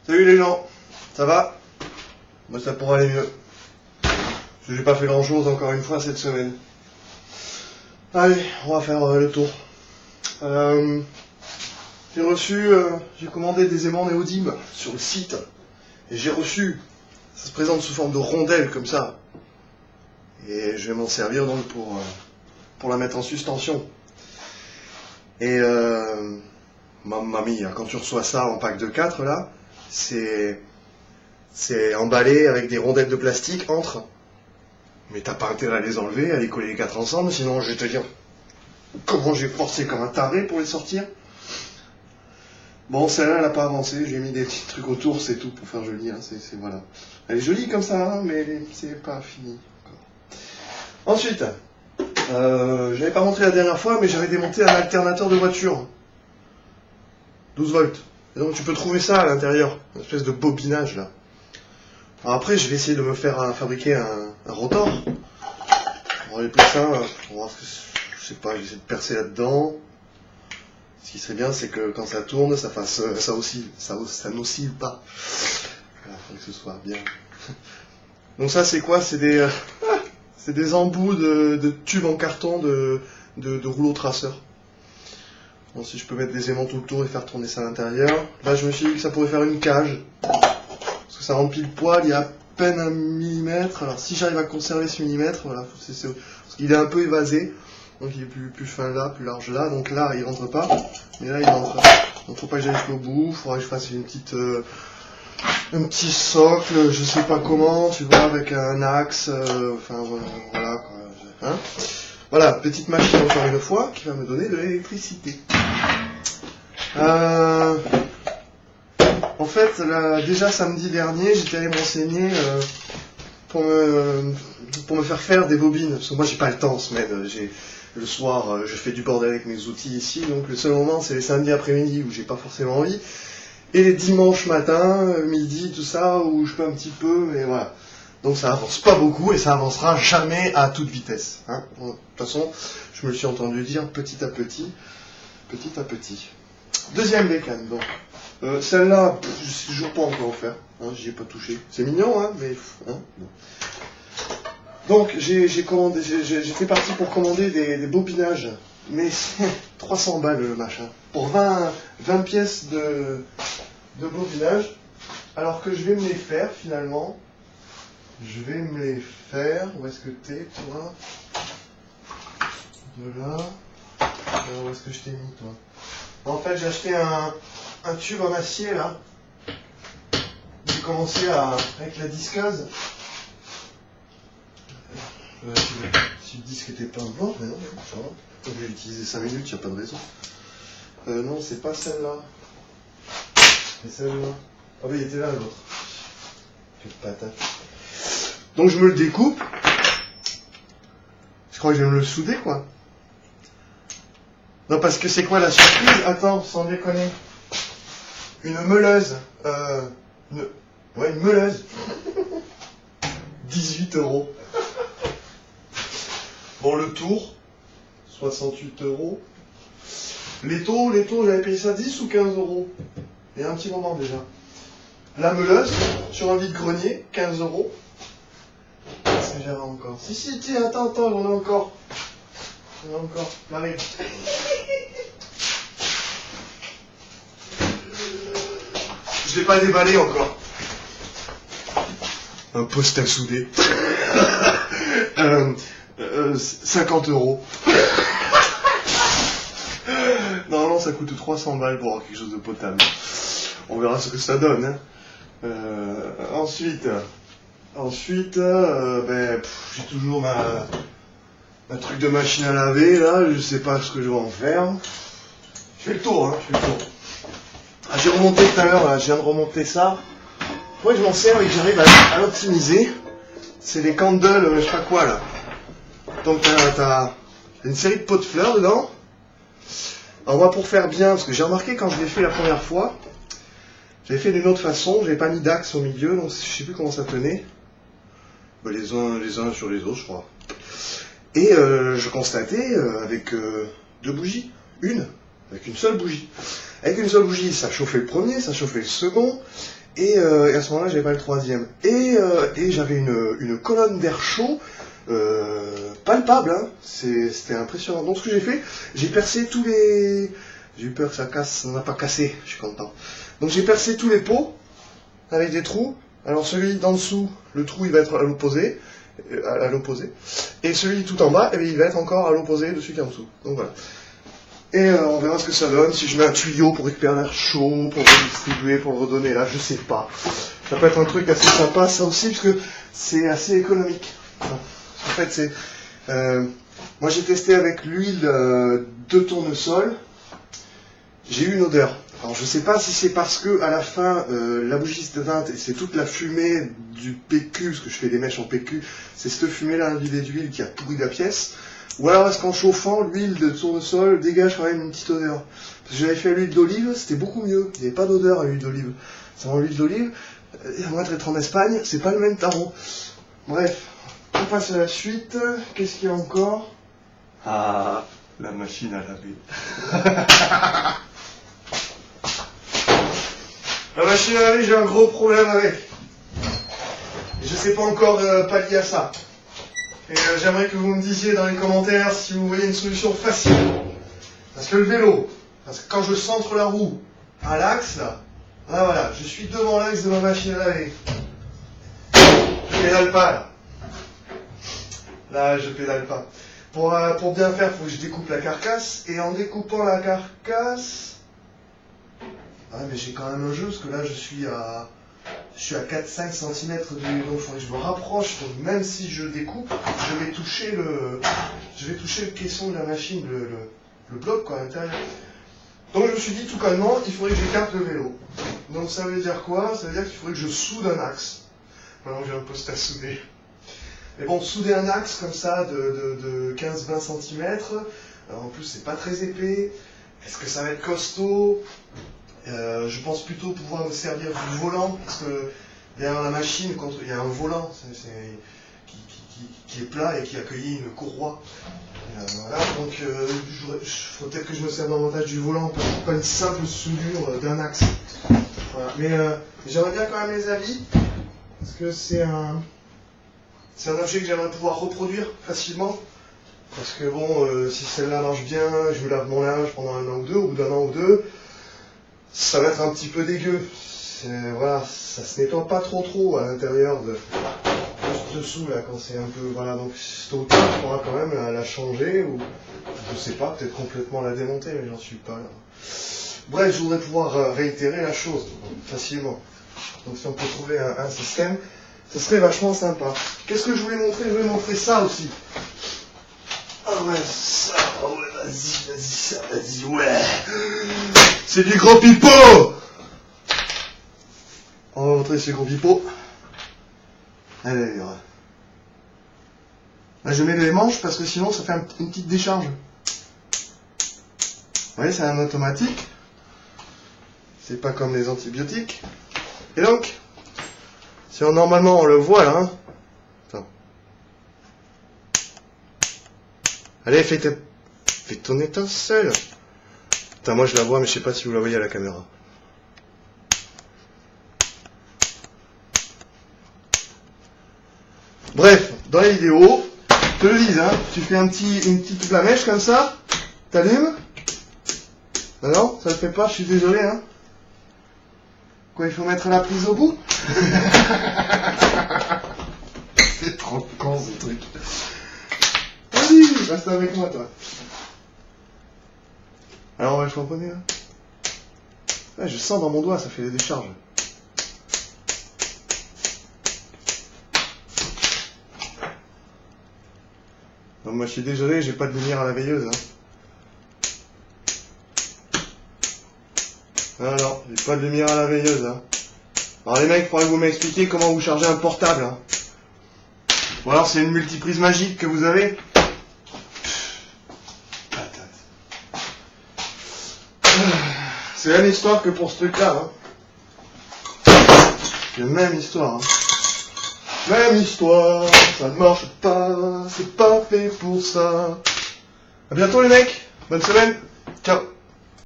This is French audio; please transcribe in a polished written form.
Salut les gens, ça va? Moi ça pourrait aller mieux. J'ai pas fait grand chose encore une fois cette semaine. Allez, on va faire le tour. J'ai commandé des aimants néodymes sur le site. Et j'ai reçu, ça se présente sous forme de rondelles comme ça. Et je vais m'en servir donc pour la mettre en suspension. Et mamma mia, quand tu reçois ça en pack de 4 là, c'est emballé avec des rondelles de plastique entre. Mais t'as pas intérêt à les enlever, à les coller les 4 ensemble, sinon je vais te dire comment j'ai forcé comme un taré pour les sortir. Bon, celle-là, elle a pas avancé, j'ai mis des petits trucs autour, c'est tout, pour faire joli, hein, voilà. Elle est jolie comme ça, hein, mais c'est pas fini encore. Ensuite, j'avais pas montré la dernière fois, mais j'avais démonté un alternateur de voiture. 12 volts. Et donc tu peux trouver ça à l'intérieur, une espèce de bobinage là. Alors après, je vais essayer de me faire fabriquer un rotor. On va aller plus ça, on va voir ce que je sais pas, je vais essayer de percer là-dedans. Ce qui serait bien, c'est que quand ça tourne, ça oscille, ça n'oscille pas. Voilà, faut que ce soit bien. Donc ça, c'est quoi? C'est des embouts de tubes en carton de rouleaux traceurs. Bon, si je peux mettre des aimants tout le tour et faire tourner ça à l'intérieur. Là, je me suis dit que ça pourrait faire une cage. Parce que ça rentre pile poil, il y a à peine 1 millimètre. Alors si j'arrive à conserver ce millimètre, voilà, parce qu'il est un peu évasé. Donc il est plus fin là, plus large là. Donc là, il rentre pas. Mais là, il rentre. Donc faut pas que j'aille jusqu'au bout. Il faudra que je fasse un petit socle, je sais pas comment, tu vois, avec un axe. Enfin voilà quoi. Hein, voilà, petite machine encore une fois qui va me donner de l'électricité. En fait, déjà samedi dernier, j'étais allé me renseigner pour me faire des bobines. Parce que moi, j'ai pas le temps en semaine. Le soir, je fais du bordel avec mes outils ici. Donc le seul moment, c'est les samedis après-midi où j'ai pas forcément envie. Et les dimanches matin, midi, tout ça, où je peux un petit peu, mais voilà. Donc ça avance pas beaucoup et ça avancera jamais à toute vitesse. Hein. De toute façon, je me le suis entendu dire petit à petit. Deuxième bécane, donc. Celle-là, je sais toujours pas encore faire. Hein, j'y ai pas touché. C'est mignon, hein, mais... Hein, non. Donc, j'étais parti pour commander des bobinages. Mais c'est 300 balles le machin. Pour 20 pièces de bobinage. Alors que je vais me les faire, finalement. Où est-ce que t'es, toi? De là. Où est-ce que je t'ai mis, toi? En fait, j'ai acheté un tube en acier, là. J'ai commencé avec la disqueuse. Si le disque était pas blanc, mais non, ça va. Donc, j'ai utilisé 5 minutes, il n'y a pas de raison. Non, c'est pas celle-là. C'est celle-là. Ah oui, il était là, l'autre. Quelle patate. Donc, je me le découpe. Je crois que je vais me le souder, quoi. Non, parce que c'est quoi la surprise? Attends, sans déconner. Une meuleuse. Une meuleuse. 18 €. Bon, le tour. 68 €. L'étau, j'avais payé ça 10 ou 15 €. Il y a un petit moment déjà. La meuleuse, sur un vide-grenier, 15 €. Qu'est-ce que j'avais encore? Si, tiens, attends, j'en ai encore. J'arrive. Je l'ai pas déballé encore. Un poste à souder. 50 €. Non, ça coûte 300 balles pour avoir quelque chose de potable. On verra ce que ça donne. Hein. Ensuite, j'ai toujours ma truc de machine à laver, là, je sais pas ce que je vais en faire. Je fais le tour. Ah, j'ai remonté tout à l'heure, là, je viens de remonter ça. Moi, je m'en sers et que j'arrive à l'optimiser. C'est les candles, je sais pas quoi, là. Donc, t'as une série de pots de fleurs dedans. Alors, moi, pour faire bien, parce que j'ai remarqué quand je l'ai fait la première fois, j'avais fait d'une autre façon, j'avais pas mis d'axe au milieu, donc je sais plus comment ça tenait. Les uns sur les autres, je crois. Et je constatais avec 2 bougies, une avec une seule bougie. Avec une seule bougie, ça chauffait le premier, ça chauffait le second, et à ce moment-là, j'avais pas le troisième. Et j'avais une colonne d'air chaud, palpable, hein. C'était impressionnant. Donc ce que j'ai fait, j'ai percé tous les... J'ai eu peur que ça casse, ça n'a pas cassé, je suis content. Donc j'ai percé tous les pots, avec des trous. Alors celui d'en dessous, le trou il va être à l'opposé, et celui tout en bas, eh bien, il va être encore à l'opposé de celui qui est en dessous. Donc voilà. Et on verra ce que ça donne, si je mets un tuyau pour récupérer l'air chaud, pour le redistribuer, pour le redonner là, je sais pas. Ça peut être un truc assez sympa, ça aussi, parce que c'est assez économique. En fait, c'est... moi j'ai testé avec l'huile de tournesol, j'ai eu une odeur. Alors je sais pas si c'est parce que à la fin la bougie se teinte et c'est toute la fumée du PQ, parce que je fais des mèches en PQ, c'est cette fumée là imbibée d'huile qui a pourri la pièce, ou alors est-ce qu'en chauffant l'huile de tournesol dégage quand même une petite odeur. Parce que j'avais fait à l'huile d'olive, c'était beaucoup mieux, il n'y avait pas d'odeur à l'huile d'olive. C'est vraiment l'huile d'olive, moi être en Espagne, c'est pas le même tarot. Bref, on passe à la suite, qu'est-ce qu'il y a encore? Ah, la machine à laver. La machine à laver, j'ai un gros problème avec. Et je ne sais pas encore pallier à ça. Et j'aimerais que vous me disiez dans les commentaires si vous voyez une solution facile. Parce que le vélo, parce que quand je centre la roue à l'axe, là voilà, je suis devant l'axe de ma machine à laver. Je pédale pas, là. Là, je pédale pas. Pour bien faire, il faut que je découpe la carcasse. Et en découpant la carcasse... Ah mais j'ai quand même un jeu, parce que là je suis à 4-5 cm du... Donc il faudrait que je me rapproche, donc même si je découpe, je vais toucher le caisson de la machine, le bloc quoi à l'intérieur. Donc je me suis dit tout calmement, il faudrait que j'écarte le vélo. Donc ça veut dire quoi? Ça veut dire qu'il faudrait que je soude un axe. Maintenant j'ai un poste à souder. Mais bon, souder un axe comme ça de 15-20 cm, en plus c'est pas très épais, est-ce que ça va être costaud? Je pense plutôt pouvoir me servir du volant, parce que derrière la machine, il y a un volant qui est plat et qui accueille une courroie. Voilà, donc il faut peut-être que je me serve davantage du volant, pas une simple soudure d'un axe. Voilà. Mais j'aimerais bien quand même les avis, parce que c'est un objet que j'aimerais pouvoir reproduire facilement. Parce que bon, si celle-là marche bien, je me lave mon linge pendant un an ou deux, au bout d'un an ou deux, ça va être un petit peu dégueu. Voilà, ça se nettoie pas trop à l'intérieur juste dessous là quand c'est un peu voilà, donc tôt ou tard il faudra quand même la changer ou je sais pas, peut-être complètement la démonter, mais j'en suis pas là. Bref, je voudrais pouvoir réitérer la chose facilement. Donc si on peut trouver un système, ce serait vachement sympa. Qu'est-ce que je voulais montrer? Je voulais montrer ça aussi. Ah ouais, ça, ouais, vas-y, ouais. C'est du gros pipeau. On va montrer ce gros pipeau. Allez, là, je mets les manches parce que sinon ça fait une petite décharge. Vous voyez, c'est un automatique. C'est pas comme les antibiotiques. Et donc, si normalement on le voit là, hein. Attends. Allez, fais ton étincelle. Putain, moi je la vois, mais je sais pas si vous la voyez à la caméra. Bref, dans la vidéo, je te le dis, hein, tu fais une petite flamèche comme ça, t'allumes. Non, ça le fait pas, je suis désolé, hein. Quoi, il faut mettre la prise au bout? C'est trop con ce truc. Vas-y, reste avec moi toi. Alors on va le champonner là. Ouais, je sens dans mon doigt, ça fait des décharges. Non, moi je suis désolé, j'ai pas de lumière à la veilleuse. Hein. Non, j'ai pas de lumière à la veilleuse. Hein. Alors les mecs, faudrait que vous m'expliquiez comment vous chargez un portable. Hein. Ou alors c'est une multiprise magique que vous avez. C'est la même histoire que pour ce truc-là. Hein. C'est la même histoire. Hein. Même histoire, ça ne marche pas, c'est pas fait pour ça. À bientôt les mecs, bonne semaine, ciao.